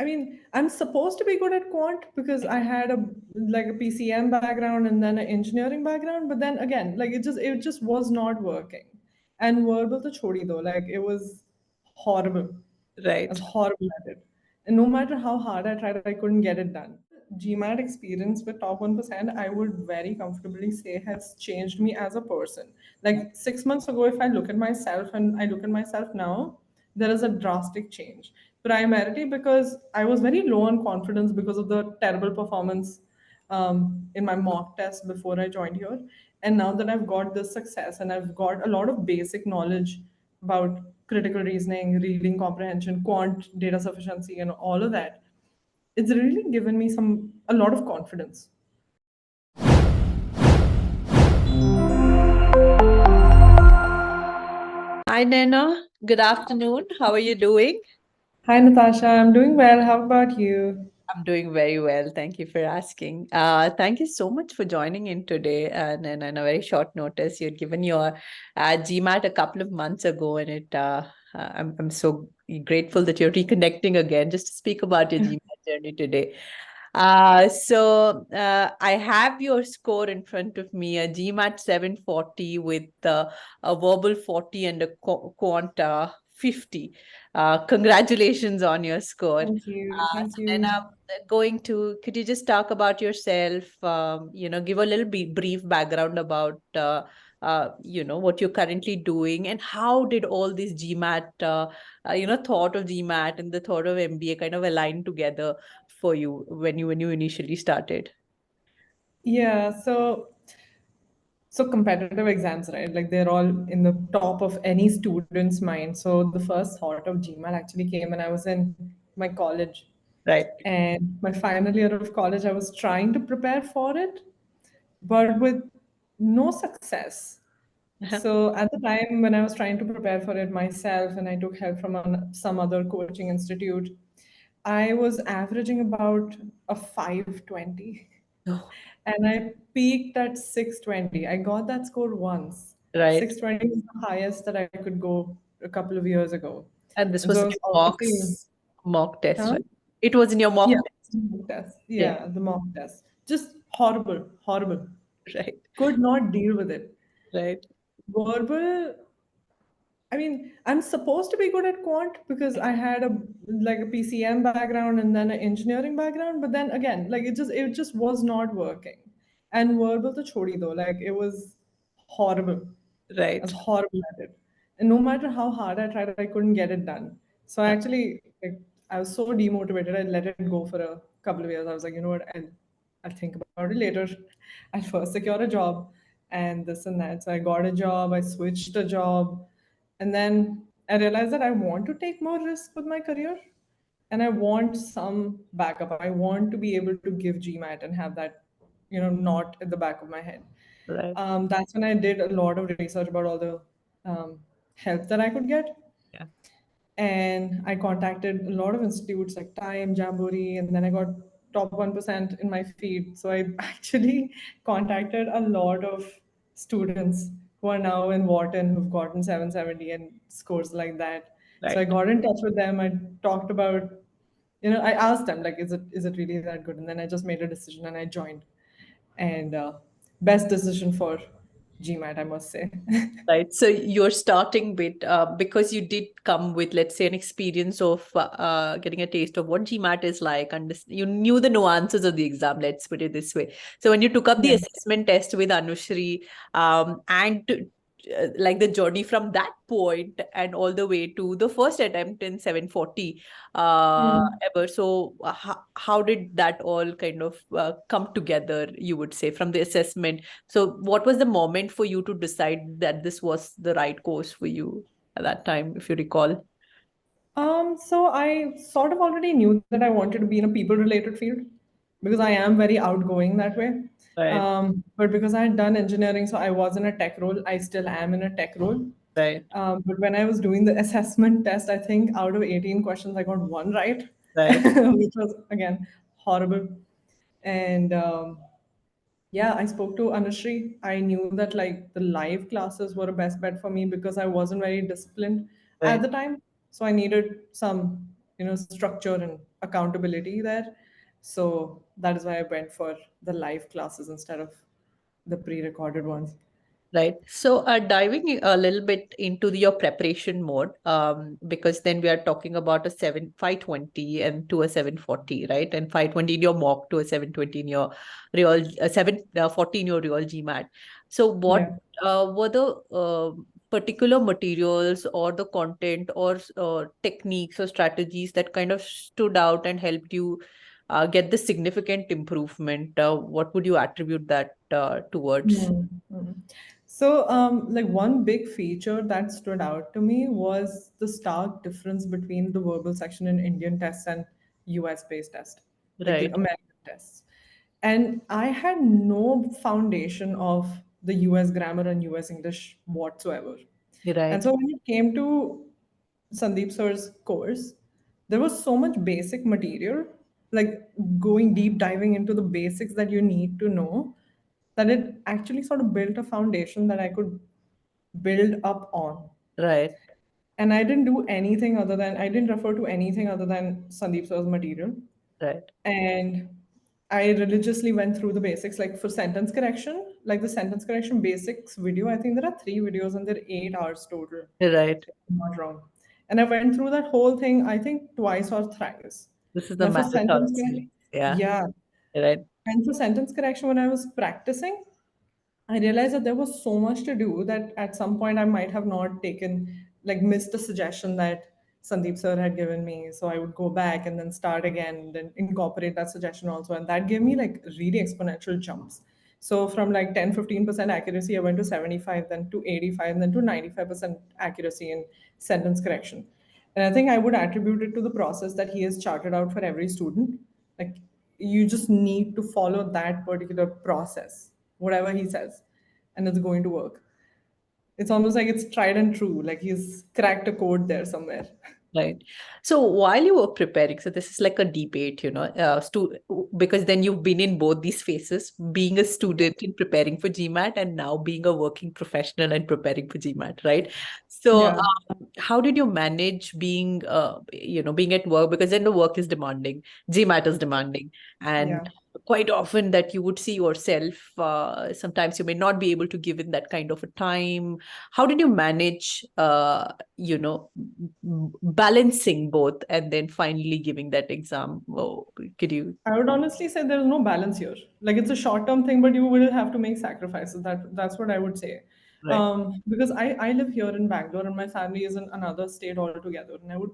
I mean, I'm supposed to be good at quant because I had a PCM background and then an engineering background, but then again, like it just was not working. And verbal to chodi though, like it was horrible. I was Right. horrible at it. And no matter how hard I tried, I couldn't get it done. GMAT experience with top 1%, I would very comfortably say has changed me as a person. Like 6 months ago, if I look at myself and I look at myself now, there is a drastic change. Primarily because I was very low on confidence because of the terrible performance in my mock test before I joined here. And now that I've got this success and I've got a lot of basic knowledge about critical reasoning, reading comprehension, quant data sufficiency, and all of that, it's really given me a lot of confidence. Hi, Naina. Good afternoon. How are you doing? Hi, Natasha. I'm doing well. How about you? I'm doing very well. Thank you for asking. Thank you so much for joining in today. And on a very short notice, you'd given your GMAT a couple of months ago, and I'm so grateful that you're reconnecting again just to speak about your GMAT journey today. I have your score in front of me, a GMAT 740 with a verbal 40 and a quant 50. Congratulations on your score. Thank you. Thank Then you. could you just talk about yourself, give a little brief background about, what you're currently doing and how did all this GMAT, thought of GMAT and the thought of MBA kind of align together for you when you initially started? Yeah, so competitive exams, right? Like they're all in the top of any student's mind. So the first thought of GMAT actually came when I was in my college. Right. And my final year of college, I was trying to prepare for it, but with no success. So at the time when I was trying to prepare for it myself and I took help from some other coaching institute, I was averaging about a 520 Oh, and I peaked at 620. I got that score once. right. 620 is the highest that I could go a couple of years ago. And this And was so in I was your obviously, mock test, huh? right? It was in your Yeah, mock test. the mock test. Yeah, Yeah, the mock test. Just horrible, horrible. right, Could not deal with it. right, Verbal, I mean, I'm supposed to be good at quant because I had a PCM background and then an engineering background, but then again, like it just was not working. And verbal to chodi though, like it was horrible. I was right, horrible at it. And no matter how hard I tried, I couldn't get it done. So I was so demotivated. I let it go for a couple of years. I was like, you know what, I'll think about it later. I'll first secure a job and this and that. So I got a job, I switched a job, and then I realized that I want to take more risk with my career and I want some backup. I want to be able to give GMAT and have that, not at the back of my head. right. That's when I did a lot of research about all the um, help that I could get. Yeah, And I contacted a lot of institutes like Time, Jamboree, and then I got top 1% in my feed. So I actually contacted a lot of students who are now in Wharton who've gotten 770 and scores like that. So I right. got in touch with them. I talked about, I asked them like, is it really that good? And then I just made a decision and I joined. And best decision for GMAT, I must say. Right. So you're starting with, because you did come with, let's say, an experience of getting a taste of what GMAT is like, and you knew the nuances of the exam, let's put it this way. So when you took up the Yeah. assessment test with Anushri, like the journey from that point and all the way to the first attempt in 740 Mm. ever. So how did that all kind of come together, you would say, from the assessment? So, what was the moment for you to decide that this was the right course for you at that time, if you recall? So I sort of already knew that I wanted to be in a people-related field because I am very outgoing that way. Right, But because I had done engineering, so I was in a tech role. I still am in a tech role. right, But when I was doing the assessment test, I think out of 18 questions, I got one right, right, which was again horrible. And yeah, I spoke to Anushri. I knew that like the live classes were a best bet for me because I wasn't very disciplined at right, the time. So I needed some. structure and accountability there. So that is why I went for the live classes instead of the pre-recorded ones. Right. So, diving a little bit into your preparation mode, because then we are talking about a 520 and to a 740, right? And 520 in your mock to a 720 in your real 740 in your real GMAT. So, what Yeah. were the particular materials or the content or techniques or strategies that kind of stood out and helped you get the significant improvement? What would you attribute that towards? Mm-hmm. So, like one big feature that stood out to me was the stark difference between the verbal section in Indian tests and US based test, like the Right. American tests. And I had no foundation of the US grammar and US English whatsoever. And Right. so when it came to Sandeep sir's course, there was so much basic material, like going deep diving into the basics that you need to know, that it actually sort of built a foundation that I could build up on. Right. And I didn't refer to anything other than Sandeep sir's material. Right. And I religiously went through the basics, like for sentence correction, like the sentence correction basics video. I think there are 3 videos and they're 8 hours total, Right. if I'm not wrong. And I went through that whole thing, I think twice or thrice. This is the Now for marathon sentence series. correction, Yeah. yeah. Right. And for sentence correction, when I was practicing, I realized that there was so much to do that at some point I might have not taken, like, missed a suggestion that Sandeep sir had given me. So I would go back and then start again, and then incorporate that suggestion also. And that gave me like really exponential jumps. So from like 10-15% accuracy, I went to 75, then to 85, and then to 95% accuracy in sentence correction. And I think I would attribute it to the process that he has charted out for every student. Like, you just need to follow that particular process, whatever he says, and it's going to work. It's almost like it's tried and true, like he's cracked a code there somewhere. Right. So while you were preparing, so this is like a debate, because then you've been in both these phases, being a student in preparing for GMAT and now being a working professional and preparing for GMAT, right? So Yeah, how did you manage being at work? Because then the work is demanding, GMAT is demanding, yeah. and quite often that you would see yourself, sometimes you may not be able to give in that kind of a time. How did you manage, balancing both and then finally giving that exam? Oh, could you? I would honestly say there's no balance here. Like, it's a short-term thing, but you will have to make sacrifices. That's what I would say. Right. Because I live here in Bangalore and my family is in another state altogether, and I would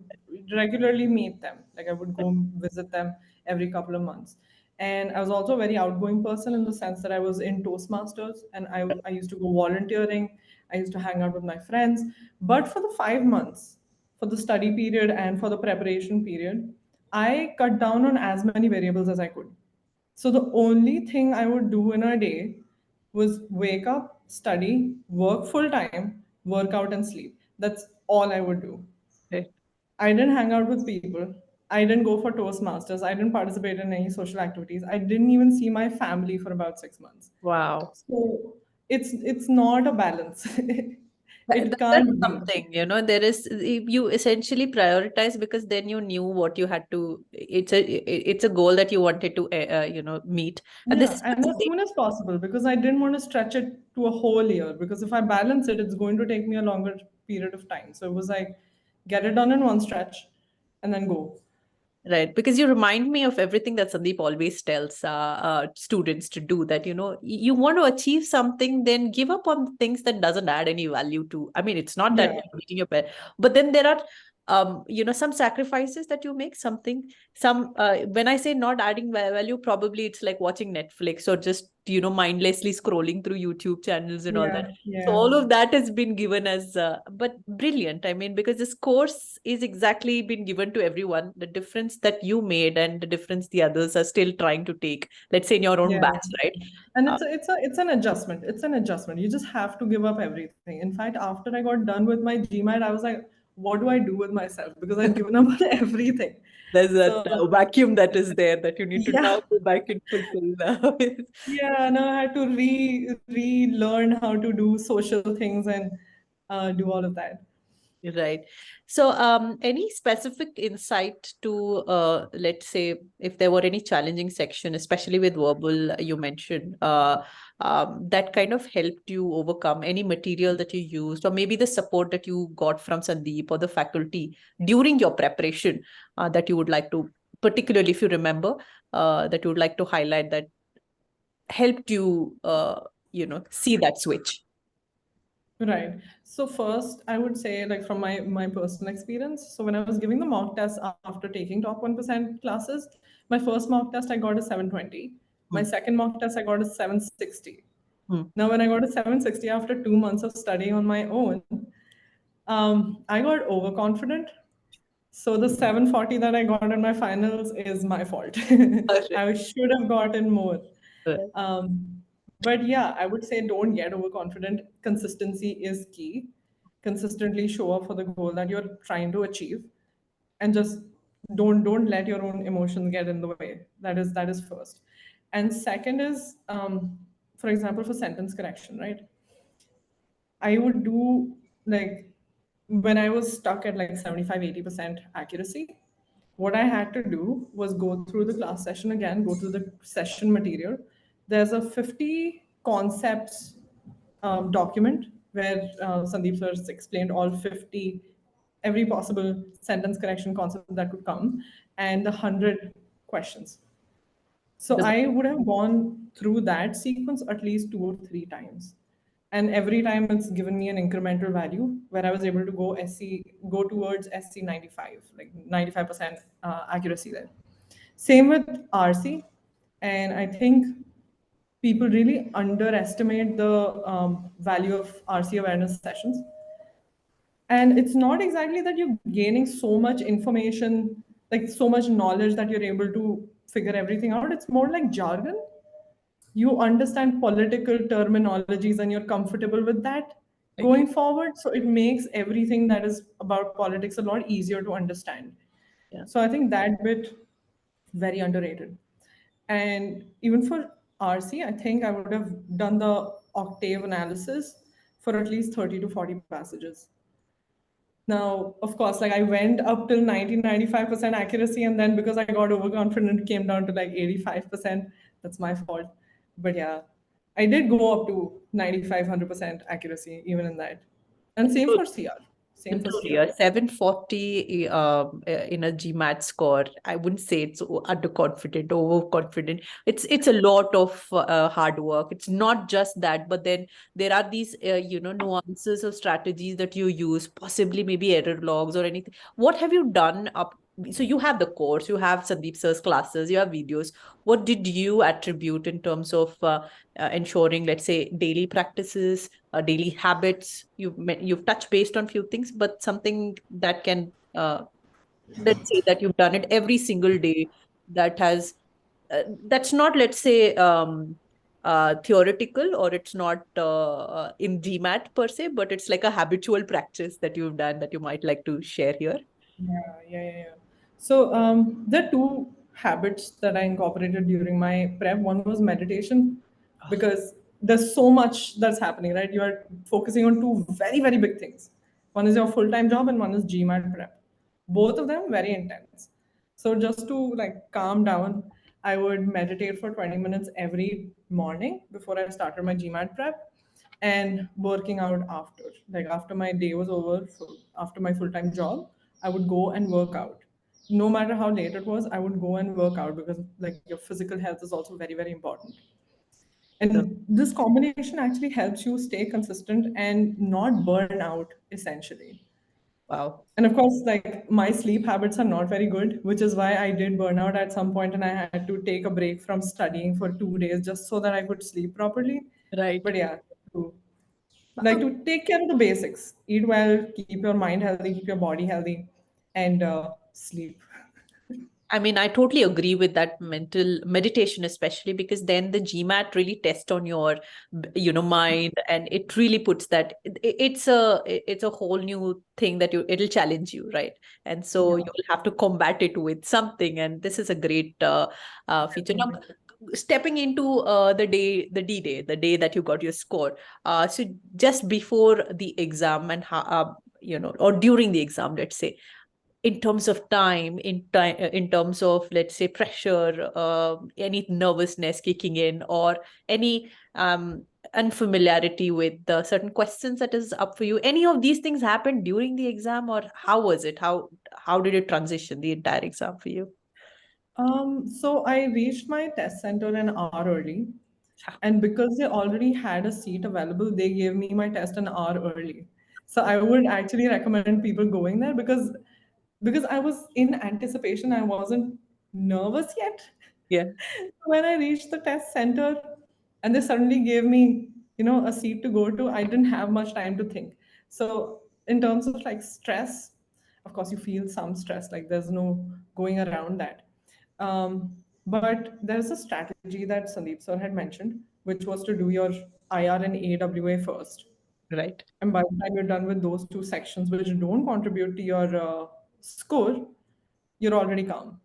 regularly meet them. Like, I would go visit them every couple of months. And I was also a very outgoing person in the sense that I was in Toastmasters, and I used to go volunteering. I used to hang out with my friends. But for the 5 months, for the study period and for the preparation period, I cut down on as many variables as I could. So the only thing I would do in a day was wake up, study, work full time, work out, and sleep. That's all I would do. Right. I didn't hang out with people. I didn't go for Toastmasters. I didn't participate in any social activities. I didn't even see my family for about 6 months. Wow. So it's not a balance. It That's can't be. something, there is, you essentially prioritize because then you knew what you had to, it's a goal that you wanted to, meet. And this Yeah, is and as soon as possible, because I didn't want to stretch it to a whole year. Because if I balance it, it's going to take me a longer period of time. So it was like, get it done in one stretch and then go. right, because you remind me of everything that Sandeep always tells students to do. That you want to achieve something, then give up on things that doesn't add any value to. I mean, it's not that Yeah, you're beating your pet, but then there are some sacrifices that you make. When I say not adding value, probably it's like watching Netflix or just mindlessly scrolling through YouTube channels and all that. yeah, So yeah, all of that has been given as, but brilliant. I mean, because this course is exactly been given to everyone. The difference that you made and the difference the others are still trying to take, let's say in your own yeah. batch, right? And Uh, it's an adjustment. It's an adjustment. You just have to give up everything. In fact, after I got done with my GMAT, I was like, what do I do with myself? Because I'd given up on everything. there's that So vacuum that is there that you need to yeah, now go back and fulfill. yeah, no, I had to relearn how to do social things and do all of that. Right. So, any specific insight to, let's say, if there were any challenging section, especially with verbal, you mentioned, that kind of helped you overcome any material that you used, or maybe the support that you got from Sandeep or the faculty during your preparation, that you would like to, particularly if you remember, that you would like to highlight that helped you, see that switch. Right. So first, I would say, like from my personal experience. So when I was giving the mock test after taking top 1% classes, my first mock test I got is 720. My Hmm. second mock test I got is 760. Hmm. Now when I got a 760 after 2 months of studying on my own, I got overconfident. So the 740 that I got in my finals is my fault. Correct. I should have gotten more. Correct. But yeah, I would say don't get overconfident. Consistency is key. Consistently show up for the goal that you're trying to achieve, and just don't let your own emotions get in the way. That is first. And second is, for example, for sentence correction, right? I would do, like, when I was stuck at like 75, 80% accuracy, what I had to do was go through the class session again, go through the session material. There's a 50 concepts document where Sandeep sir explained all 50, every possible sentence correction concept that could come, and the 100 questions. So The I would have gone through that sequence at least 2 or 3 times. And every time it's given me an incremental value where I was able to go towards SC 95, like 95% accuracy there. Same with RC. And I think people really underestimate the value of RC awareness sessions. And it's not exactly that you're gaining so much information, like so much knowledge that you're able to figure everything out. It's more like jargon. You understand political terminologies and you're comfortable with that Agree. going forward. So it makes everything that is about politics a lot easier to understand. Yeah. So I think that bit very underrated. And even for RC, I think I would have done the octave analysis for at least 30 to 40 passages. Now, of course, like I went up till 90, 95% accuracy, and then because I got overconfident, it came down to like 85%. That's my fault. But yeah, I did go up to 95, 100% accuracy even in that. And same for CR. Same for Truly, CR. a 740 in a GMAT score. I wouldn't say it's underconfident, overconfident. It's a lot of hard work. It's not just that, but then there are these nuances or strategies that you use, possibly maybe error logs or anything. What have you done up? So you have the course, you have Sandeep sir's classes, you have videos. What did you attribute in terms of ensuring, let's say, daily practices, daily habits? You've touched based on few things, but something that can, let's say that you've done it every single day, that has that's not, let's say, theoretical, or it's not in GMAT per se, but it's like a habitual practice that you've done that you might like to share here. Yeah. So there are two habits that I incorporated during my prep. One was meditation, because there's so much that's happening, right? You are focusing on two very, very big things. One is your full-time job and one is GMAT prep. Both of them very intense. So just to like calm down, I would meditate for 20 minutes every morning before I started my GMAT prep, and working out after. Like after my day was over, after my full-time job, I would go and work out. No matter how late it was, I would go and work out because like your physical health is also very, very important. So, And this combination actually helps you stay consistent and not burn out essentially. wow. And of course, like my sleep habits are not very good, which is why I did burn out at some point and I had to take a break from studying for 2 days just so that I could sleep properly. Right. But yeah, to, like to take care of the basics, eat well, keep your mind healthy, keep your body healthy, and sleep. I mean, I totally agree with that mental meditation, especially because then the GMAT really tests on your, mind, and it really puts that it's a whole new thing that it'll challenge you, right? And so Yeah, you'll have to combat it with something, and this is a great feature. Now, definitely. stepping into the D day, the day that you got your score. So just before the exam, and how, or during the exam, let's say, in terms of time, in terms of, let's say, pressure, any nervousness kicking in, or any unfamiliarity with the certain questions that is up for you? Any of these things happened during the exam, or how was it? How did it transition the entire exam for you? So I reached my test center an hour early, and because they already had a seat available, they gave me my test an hour early. So I would actually recommend people going there because I was in anticipation. I wasn't nervous yet. Yeah. When I reached the test center and they suddenly gave me, a seat to go to, I didn't have much time to think. So in terms of like stress, of course you feel some stress, like there's no going around that. But there's a strategy that Sandeep sir had mentioned, which was to do your IR and AWA first. Right. And by the time you're done with those two sections, which don't contribute to your score, you're already calm.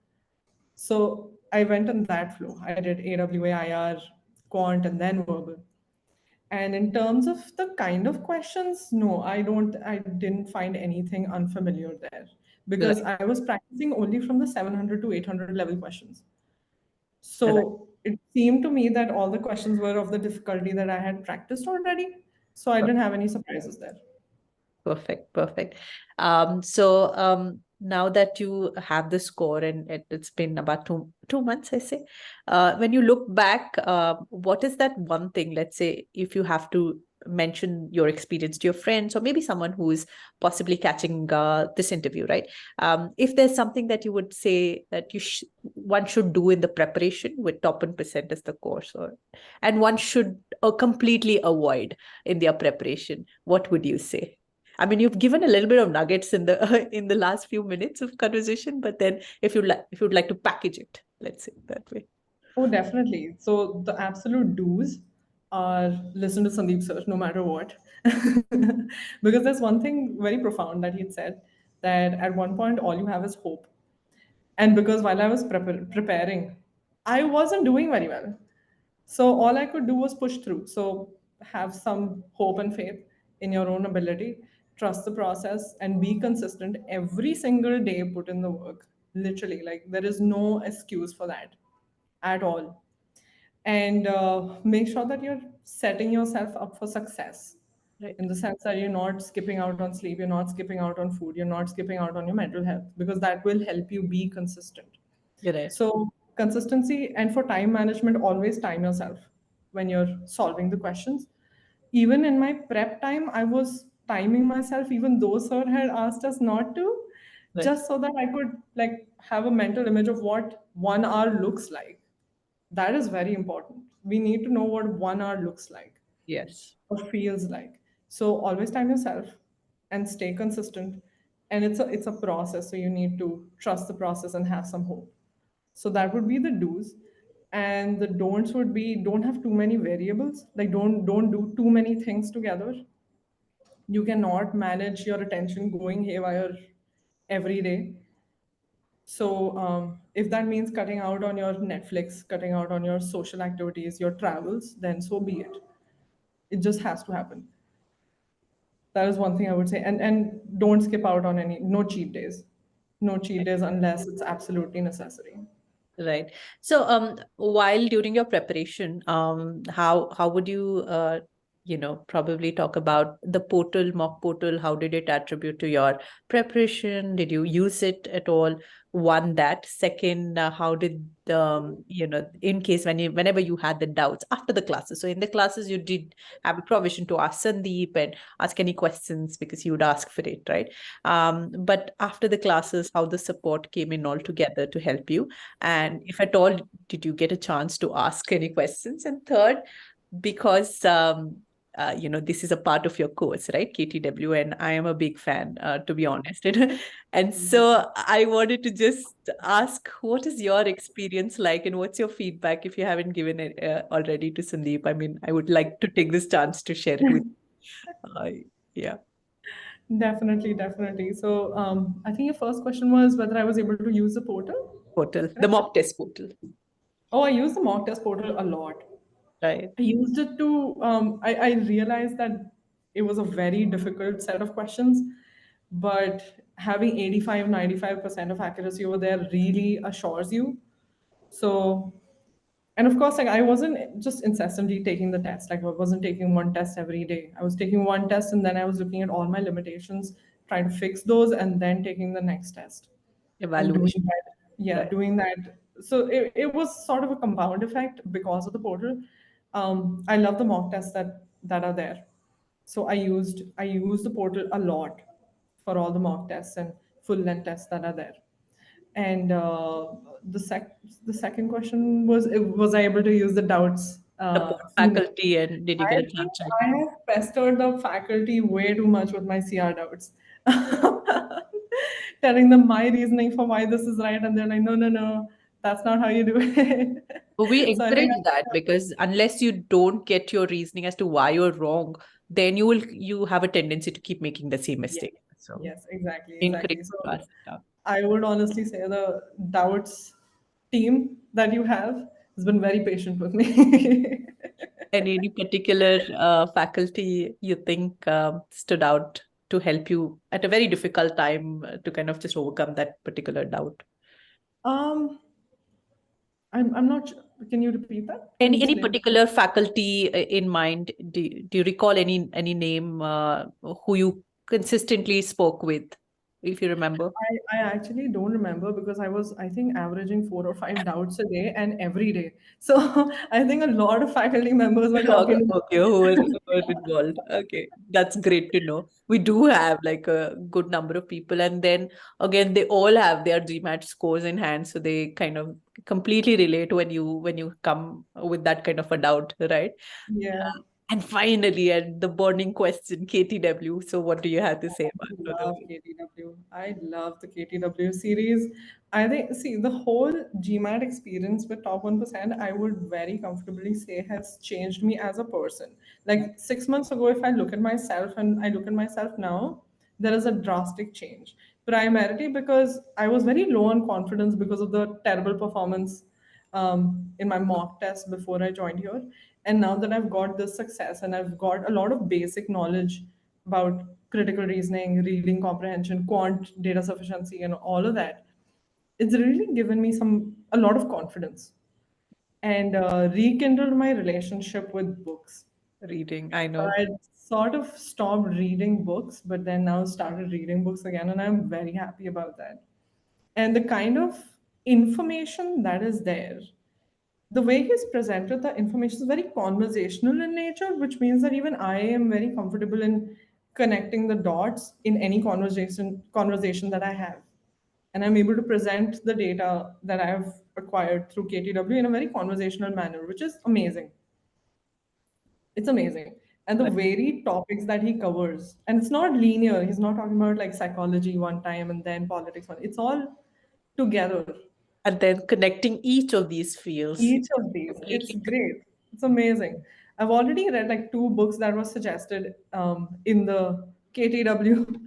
So I went in that flow. I did AWA, IR, quant, and then verbal. And in terms of the kind of questions, no, I didn't find anything unfamiliar there because Right. I was practicing only from the 700 to 800 level questions. Right. So it seemed to me that all the questions were of the difficulty that I had practiced already. So I didn't have any surprises there. Perfect, perfect. So now that you have the score, and it's been about two months, I say, when you look back, what is that one thing? Let's say if you have to mention your experience to your friends, or maybe someone who is possibly catching this interview, right? If there's something that you would say that one should do in the preparation with top 1% as the course, and one should completely avoid in their preparation, what would you say? I mean, you've given a little bit of nuggets in the in the last few minutes of conversation, but then if you'd like to package it, let's say that way. Oh, definitely. So the absolute do's are listen to Sandeep sir no matter what. Because there's one thing very profound that he had said that at one point all you have is hope. And because while I was preparing, I wasn't doing very well. So all I could do was push through. So have some hope and faith in your own ability, trust the process, and be consistent every single day. Put in the work. Literally, like there is no excuse for that at all. And make sure that you're setting yourself up for success Right. in the sense that you're not skipping out on sleep, you're not skipping out on food, you're not skipping out on your mental health because that will help you be consistent. You're right. So, consistency and for time management, always time yourself when you're solving the questions. Even in my prep time, I was timing myself, even though sir had asked us not to, Right. just so that I could like have a mental image of what 1 hour looks like. That is very important. We need to know what 1 hour looks like Yes. or feels like. So always time yourself and stay consistent. And it's a process. So you need to trust the process and have some hope. So that would be the do's. And the don'ts would be don't have too many variables. Like don't do too many things together. You cannot manage your attention going haywire every day. So, if that means cutting out on your Netflix, cutting out on your social activities, your travels, then so be it. It just has to happen. That is one thing I would say. And don't skip out on no cheat days. No cheat days unless it's absolutely necessary. Right. So, while during your preparation, how would you, probably talk about the portal, mock portal? How did it attribute to your preparation? Did you use it at all? One, that. Second, how did, in case whenever you had the doubts after the classes. So in the classes, you did have a provision to ask Sandeep and ask any questions because you would ask for it, right? But after the classes, how the support came in all together to help you, and if at all, did you get a chance to ask any questions? And third, because this is a part of your course, right? KTW, and I am a big fan, to be honest. And so I wanted to just ask, what is your experience like, and what's your feedback if you haven't given it already to Sandeep? I mean, I would like to take this chance to share it with. Uh, yeah, Definitely, definitely. So, I think your first question was whether I was able to use the portal. portal, the Correct? mock test portal, Oh, I use the mock test portal a lot. right? I used it to, I realized that it was a very difficult set of questions. but having 85, 95% of accuracy over there really assures you. So, and of course, like I wasn't just incessantly taking the test. Like I wasn't taking one test every day. I was taking one test and then I was looking at all my limitations, trying to fix those, and then taking the next test and doing Evaluation, that. Yeah, right? doing that. So it was sort of a compound effect because of the portal. I love the mock tests that are there. So I used the portal a lot for all the mock tests and full length tests that are there. And the second question was I able to use the doubts Support email? faculty, and did you get I a think chance check? I have pestered the faculty way too much with my CR doubts. Telling them my reasoning for why this is right, and they're like, no, no, no, that's not how you do it. We So I think encourage that because unless you don't get your reasoning as to why you're wrong, then you have a tendency to keep making the same yes, mistake. So yes, exactly, encourage exactly. you to So ask that. I would honestly say the doubts team that you have has been very patient with me. And any particular faculty you think stood out to help you at a very difficult time to kind of just overcome that particular doubt? um, I'm not sure. Can you repeat that? Can you Any explain? particular faculty in mind? Do you recall any name who you consistently spoke with, if you remember? I actually don't remember because I was, I think, averaging 4 or 5 doubts a day and every day. So I think a lot of faculty members were Okay, talking to okay, who was involved. Okay, that's great to know. We do have like a good number of people, and then again, they all have their GMAT scores in hand, so they kind of completely relate when you come with that kind of a doubt, right? yeah. And finally, and the burning question, KTW. So, what do you have to say about Love KTW. I love the KTW series. I think, see, the whole GMAT experience with Top 1%, I would very comfortably say has changed me as a person. Like 6 months ago, if I look at myself and I look at myself now, there is a drastic change. Primarily because I was very low on confidence because of the terrible performance in my mock test before I joined here. And now that I've got this success and I've got a lot of basic knowledge about critical reasoning, reading comprehension, quant data sufficiency, and all of that, it's really given me a lot of confidence and rekindled my relationship with books. reading? I know. I sort of stopped reading books, but then now started reading books again, and I'm very happy about that. And the kind of information that is there, the way he's presented the information is very conversational in nature, which means that even I am very comfortable in connecting the dots in any conversation that I have. And I'm able to present the data that I've acquired through KTW in a very conversational manner, which is amazing. It's amazing. And the varied topics that he covers. And it's not linear. He's not talking about like psychology one time and then politics one. It's all together. And then connecting each of these fields Each of these, it's completely. great. It's amazing. I've already read like two books that were suggested in the KTW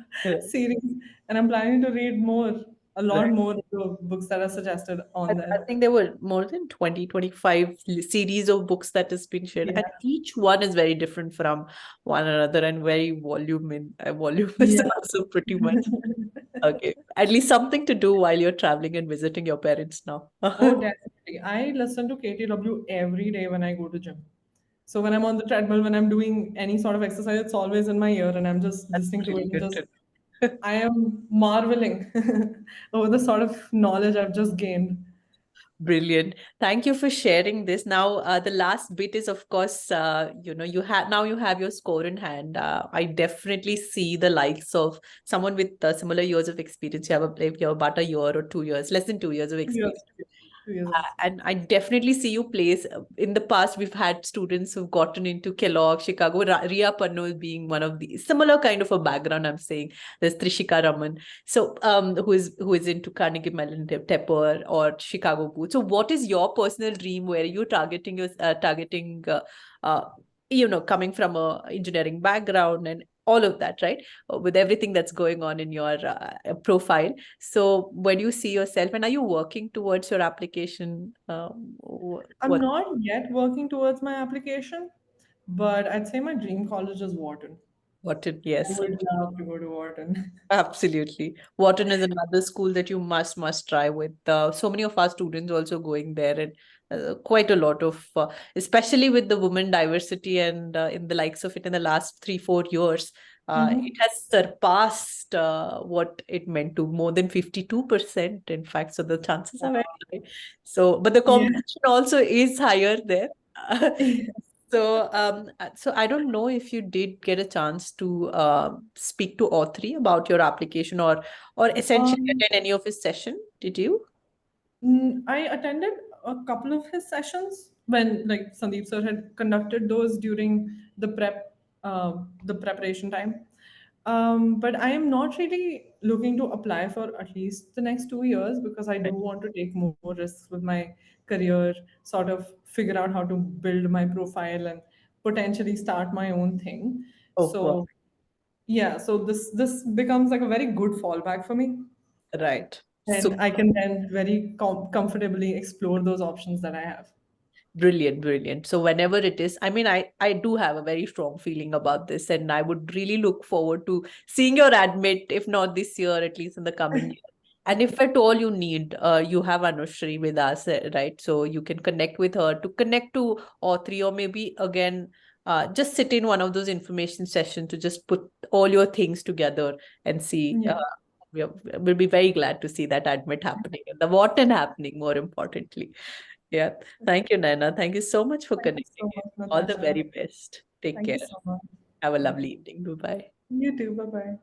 series, and I'm planning to read more, a lot Right. more of the books that are suggested I on I there. think there were more than 20, 25 series of books that has been shared, Yeah, and each one is very different from one another and very volume is yeah. also pretty much okay. At least something to do while you're traveling and visiting your parents now. Oh, definitely. I listen to KTW every day when I go to gym. So when I'm on the treadmill, when I'm doing any sort of exercise, it's always in my ear, and I'm just That's listening to it and brilliant. just I am marveling over the sort of knowledge I've just gained. Brilliant. Thank you for sharing this. Now, the last bit is, of course, you have your score in hand. I definitely see the likes of someone with similar years of experience. You have about a year or 2 years, less than 2 years of 2 years, experience. 2 years of experience. And I definitely see you place. In the past, we've had students who've gotten into Kellogg, Chicago, Ria Pannu being one of the similar kind of a background. I'm saying there's Trishika Raman, so who is into Carnegie Mellon Tepper or Chicago Booth. So, what is your personal dream? Where are you targeting? Uh, coming from a engineering background and all of that, right? With everything that's going on in your profile. So, where do you see yourself, and are you working towards your application? I'm What not yet working towards my application, but I'd say my dream college is Wharton. Wharton, I yes. would love to go to Wharton. Absolutely. Wharton is another school that you must try with. So many of our students also going there, and quite a lot of, especially with the women diversity and in the likes of it in the last 3 4 years, it Hmm. has surpassed what it meant to more than 52%. In fact, so the chances are very high. So, but the Yeah. competition also is higher there. So I don't know if you did get a chance to speak to Autry about your application or essentially Um, attend any of his session. Did you? I attended a couple of his sessions when like Sandeep sir had conducted those during the preparation time. But I am not really looking to apply for at least the next 2 years because I do want to take more risks with my career, sort of figure out how to build my profile and potentially start my own thing. Oh, So yeah, so this becomes like a very good fallback for me, right. So and I can then very comfortably explore those options that I have. brilliant, brilliant. So whenever it is, I mean, I do have a very strong feeling about this, and I would really look forward to seeing your admit, if not this year, at least in the coming year. And if at all you need, you have Anushri with us, right? So you can connect with her to connect to Autry, or maybe again, just sit in one of those information sessions to just put all your things together and see. Yeah, We'll be very glad to see that admit happening and the what and happening, more importantly. Yeah. Thank you, Naina. Thank you so much for thank you connecting so in. much, All the Natasha. very best. Take Thank care. you so much. Have a lovely evening. Bye bye. You too. Bye bye.